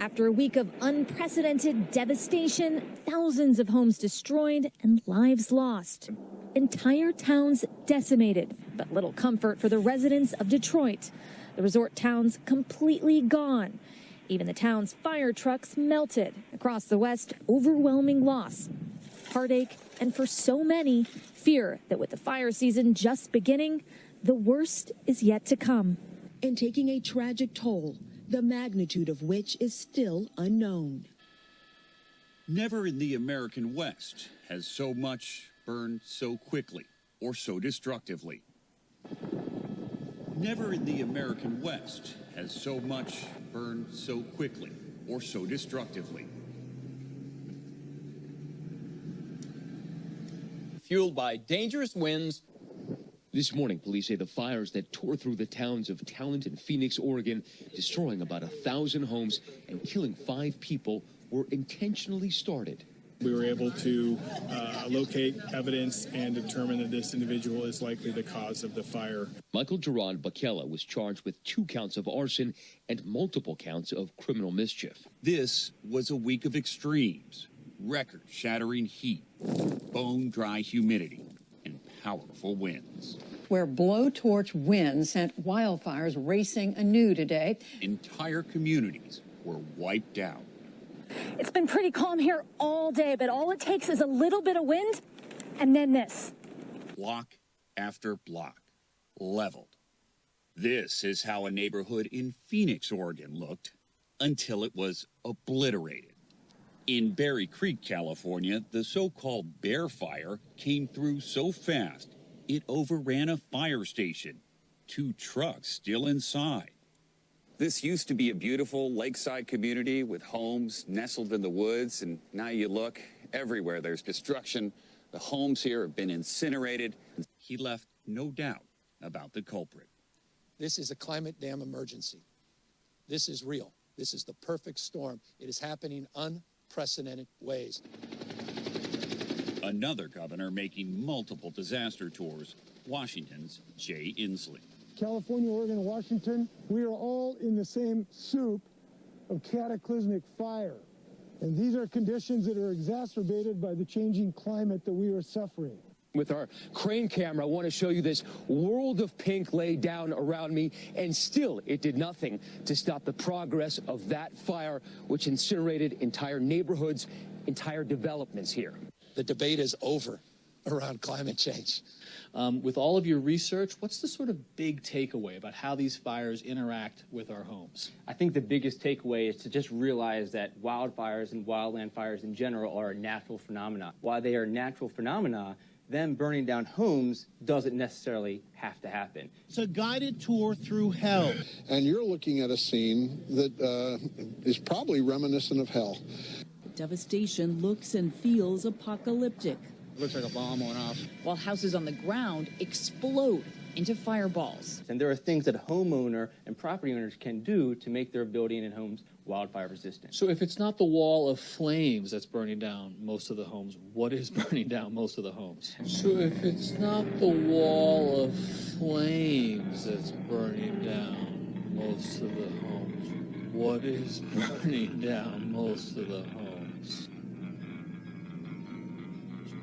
After a week of unprecedented devastation, thousands of homes destroyed and lives lost. Entire towns decimated, but little comfort for the residents of Detroit. The resort town's completely gone. Even the town's fire trucks melted. Across the West, overwhelming loss, heartache, and for so many, fear that with the fire season just beginning, the worst is yet to come. And taking a tragic toll, the magnitude of which is still unknown. Never in the American West has so much burned so quickly or so destructively. Never in the American West has so much burned so quickly or so destructively. Fueled by dangerous winds. This morning, police say the fires that tore through the towns of Talent and Phoenix, Oregon, destroying about 1,000 homes and killing 5 people, were intentionally started. We were able to locate evidence and determine that this individual is likely the cause of the fire. Michael Gerard Bakela was charged with 2 counts of arson and multiple counts of criminal mischief. This was a week of extremes, record-shattering heat, bone-dry humidity, and powerful winds. Where blowtorch winds sent wildfires racing anew today. Entire communities were wiped out. It's been pretty calm here all day, but all it takes is a little bit of wind, and then this. Block after block, leveled. This is how a neighborhood in Phoenix, Oregon looked until it was obliterated. In Berry Creek, California, the so-called Bear Fire came through so fast it overran a fire station. 2 trucks still inside. This used to be a beautiful lakeside community with homes nestled in the woods, and now you look everywhere. There's destruction. The homes here have been incinerated. He left no doubt about the culprit. This is a climate dam emergency. This is real. This is the perfect storm. It is happening unprecedented ways. Another governor making multiple disaster tours, Washington's Jay Inslee. California, Oregon, and Washington, we are all in the same soup of cataclysmic fire. And these are conditions that are exacerbated by the changing climate that we are suffering. With our crane camera, I want to show you this world of pink laid down around me, and still it did nothing to stop the progress of that fire, which incinerated entire neighborhoods, entire developments here. The debate is over around climate change. With all of your research, what's the sort of big takeaway about how these fires interact with our homes? I think the biggest takeaway is to just realize that wildfires and wildland fires in general are a natural phenomena. While they are natural phenomena, them burning down homes doesn't necessarily have to happen. It's a guided tour through hell. And you're looking at a scene that is probably reminiscent of hell. The devastation looks and feels apocalyptic. Looks like a bomb went off. While houses on the ground explode into fireballs. And there are things that a homeowner and property owners can do to make their building and homes wildfire resistant. So if it's not the wall of flames that's burning down most of the homes, what is burning down most of the homes? So if it's not the wall of flames that's burning down most of the homes, what is burning down most of the homes?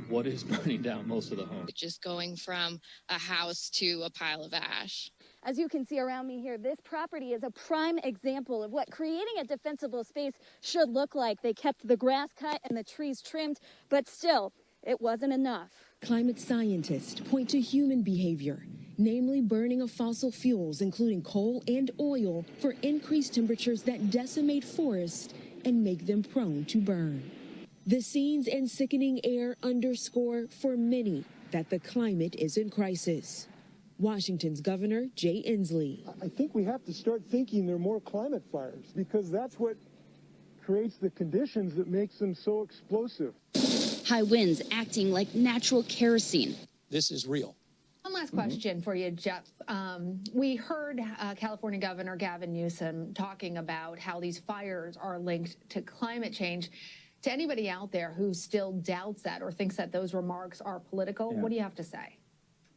What is burning down most of the homes? Just going from a house to a pile of ash. As you can see around me here, this property is a prime example of what creating a defensible space should look like. They kept the grass cut and the trees trimmed, but still, it wasn't enough. Climate scientists point to human behavior, namely burning of fossil fuels, including coal and oil, for increased temperatures that decimate forests and make them prone to burn. The scenes and sickening air underscore for many that the climate is in crisis. Washington's Governor Jay Inslee. I think we have to start thinking there are more climate fires because that's what creates the conditions that makes them so explosive. High winds acting like natural kerosene. This is real. One last question for you, Jeff. We heard California Governor Gavin Newsom talking about how these fires are linked to climate change. To anybody out there who still doubts that or thinks that those remarks are political, what do you have to say?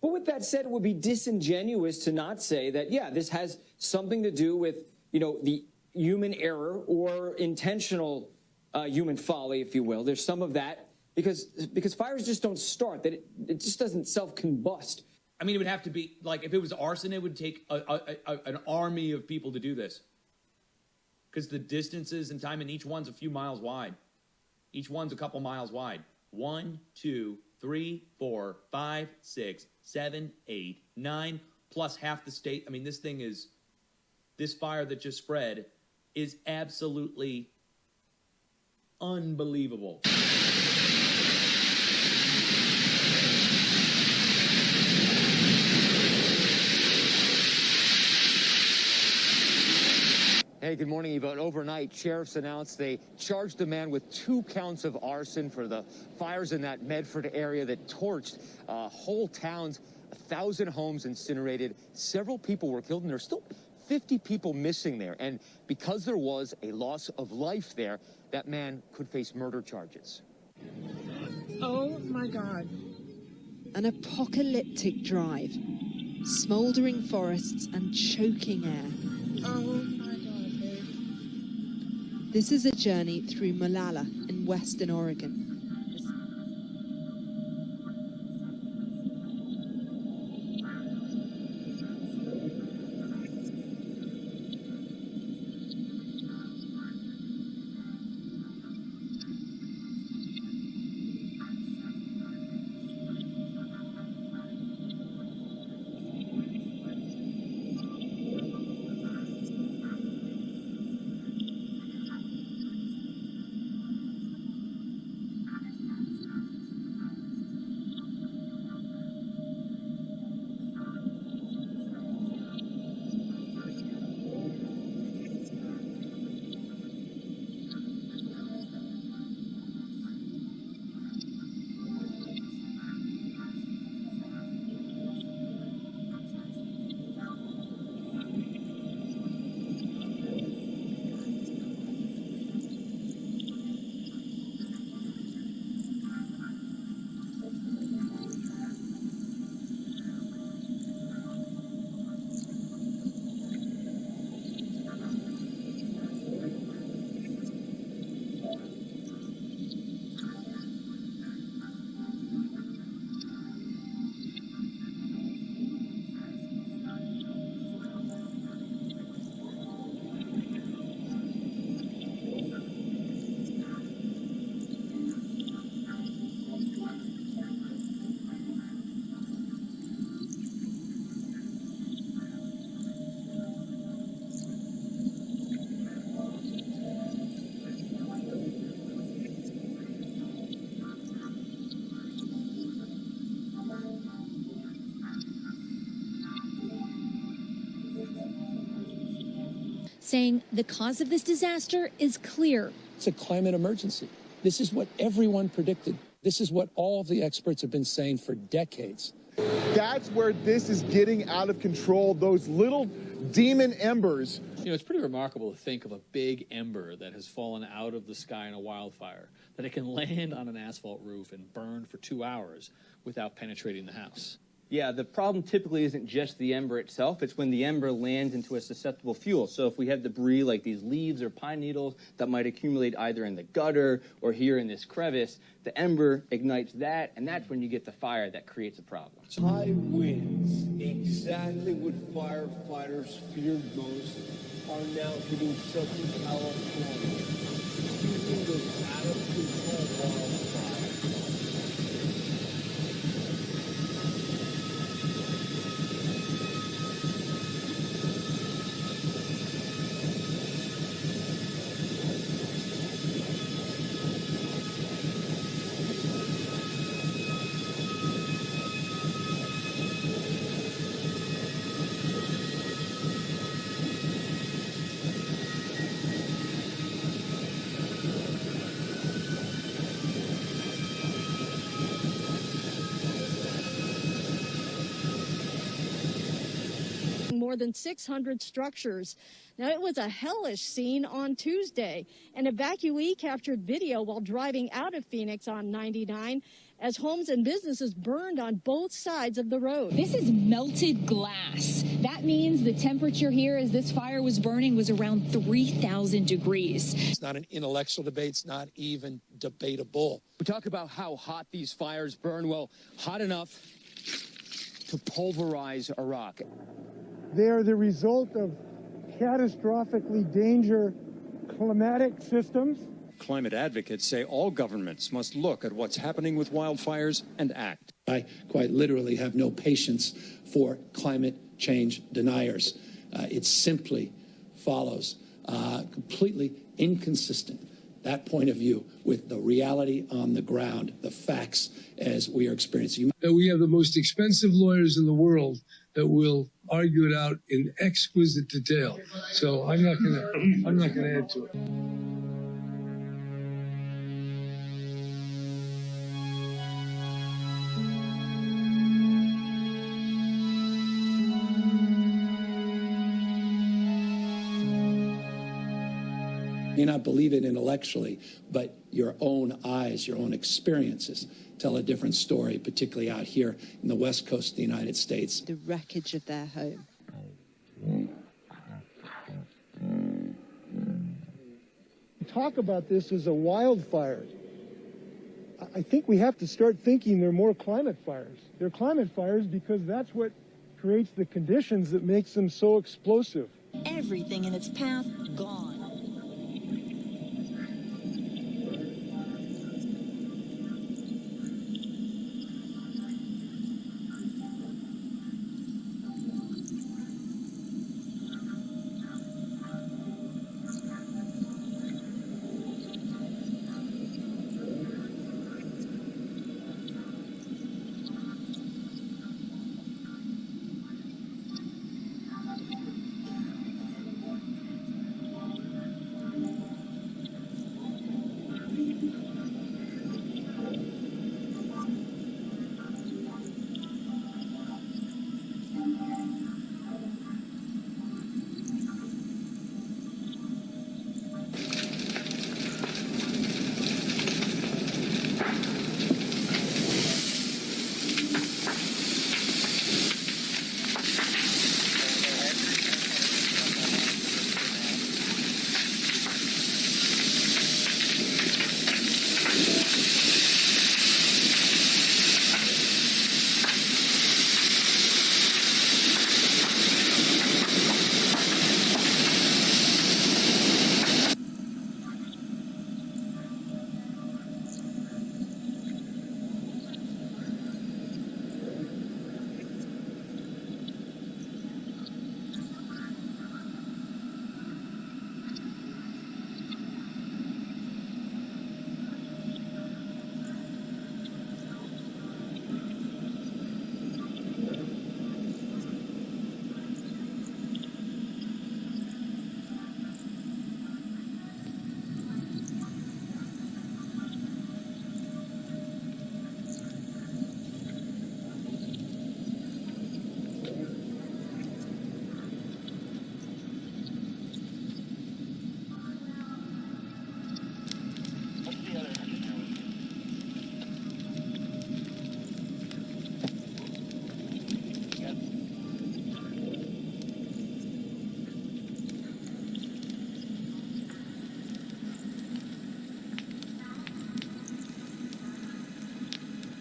But with that said, it would be disingenuous to not say that, yeah, this has something to do with, the human error or intentional human folly, if you will. There's some of that because fires just don't start. That it just doesn't self-combust. I mean, it would have to be like if it was arson, it would take an army of people to do this. Because the distances and time, and each one's a few miles wide. Each one's a couple miles wide. 1, 2, 3, 4, 5, 6, 7, 8, 9, plus half the state. I mean, this fire that just spread is absolutely unbelievable. Hey, good morning, Eva. Overnight, sheriffs announced they charged a man with 2 counts of arson for the fires in that Medford area that torched whole towns, 1,000 homes incinerated. Several people were killed, and there's still 50 people missing there. And because there was a loss of life there, that man could face murder charges. Oh my God. An apocalyptic drive. Smoldering forests and choking air. Oh my God. This is a journey through Molalla in western Oregon. Saying the cause of this disaster is clear. It's a climate emergency. This is what everyone predicted. This is what all of the experts have been saying for decades. That's where this is getting out of control. Those little demon embers. You know, it's pretty remarkable to think of a big ember that has fallen out of the sky in a wildfire, that it can land on an asphalt roof and burn for 2 hours without penetrating the house. Yeah, the problem typically isn't just the ember itself. It's when the ember lands into a susceptible fuel. So if we have debris like these leaves or pine needles that might accumulate either in the gutter or here in this crevice, the ember ignites that, and that's when you get the fire that creates a problem. High winds, exactly what firefighters feared most, are now hitting Southern California, fueling those out-of-control wildfires. more than 600 structures. Now, it was a hellish scene on Tuesday. An evacuee captured video while driving out of Phoenix on 99 as homes and businesses burned on both sides of the road. This is melted glass. That means the temperature here as this fire was burning was around 3,000 degrees. It's not an intellectual debate. It's not even debatable. We talk about how hot these fires burn. Well, hot enough to pulverize Iraq. They are the result of catastrophically dangerous climatic systems. Climate advocates say all governments must look at what's happening with wildfires and act. I quite literally have no patience for climate change deniers. It simply follows completely inconsistent, that point of view, with the reality on the ground, the facts as we are experiencing. We have the most expensive lawyers in the world that will argue it out in exquisite detail. So I'm not gonna add to it. You may not believe it intellectually, but your own eyes, your own experiences tell a different story, particularly out here in the West Coast of the United States. The wreckage of their home. Talk about this as a wildfire. I think we have to start thinking they're more climate fires. They're climate fires because that's what creates the conditions that makes them so explosive. Everything in its path gone.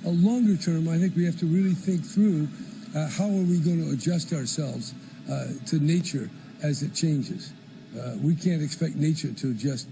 Longer term, I think we have to really think through how are we going to adjust ourselves to nature as it changes. We can't expect nature to adjust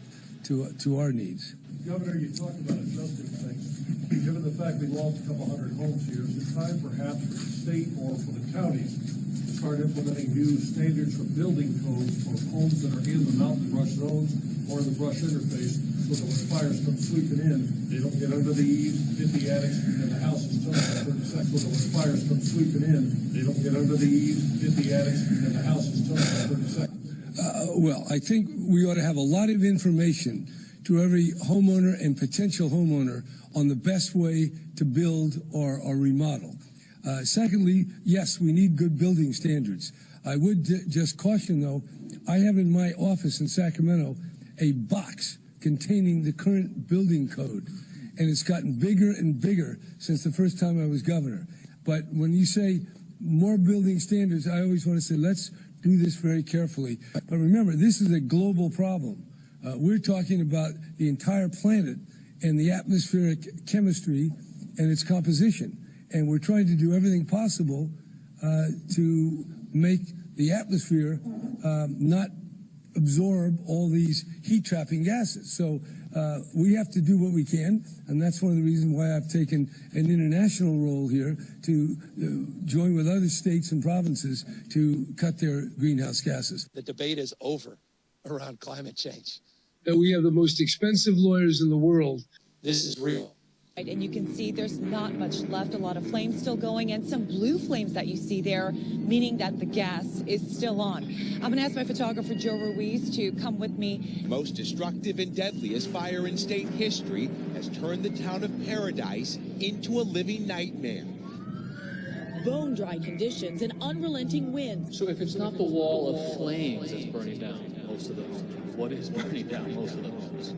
to our needs. Governor, you talked about adjusting things. Given the fact we lost a couple hundred homes here, is it time perhaps for the state or for the counties to start implementing new standards for building codes for homes that are in the mountain brush zones or in the brush interface, so that when fires come sweeping in, they don't get under the eaves, hit the attics, and the house is turned for 30 seconds. So that when fires come sweeping in, they don't get under the eaves, hit the attics, and the house is turned for 30 seconds. Well, I think we ought to have a lot of information to every homeowner and potential homeowner on the best way to build or remodel. Secondly, yes, we need good building standards. I would just caution, though, I have in my office in Sacramento a box containing the current building code, and it's gotten bigger and bigger since the first time I was governor. But when you say more building standards, I always want to say, let's do this very carefully. But remember, this is a global problem. We're talking about the entire planet and the atmospheric chemistry and its composition. And we're trying to do everything possible to make the atmosphere not absorb all these heat-trapping gases. So we have to do what we can, and that's one of the reasons why I've taken an international role here to join with other states and provinces to cut their greenhouse gases. The debate is over around climate change. We have the most expensive lawyers in the world. This is real. And you can see there's not much left, a lot of flames still going, and some blue flames that you see there, meaning that the gas is still on. I'm going to ask my photographer, Joe Ruiz, to come with me. Most destructive and deadliest fire in state history has turned the town of Paradise into a living nightmare. Bone-dry conditions and unrelenting winds. So if it's not the wall of flames that's burning down most of the homes, what is burning down most of the homes?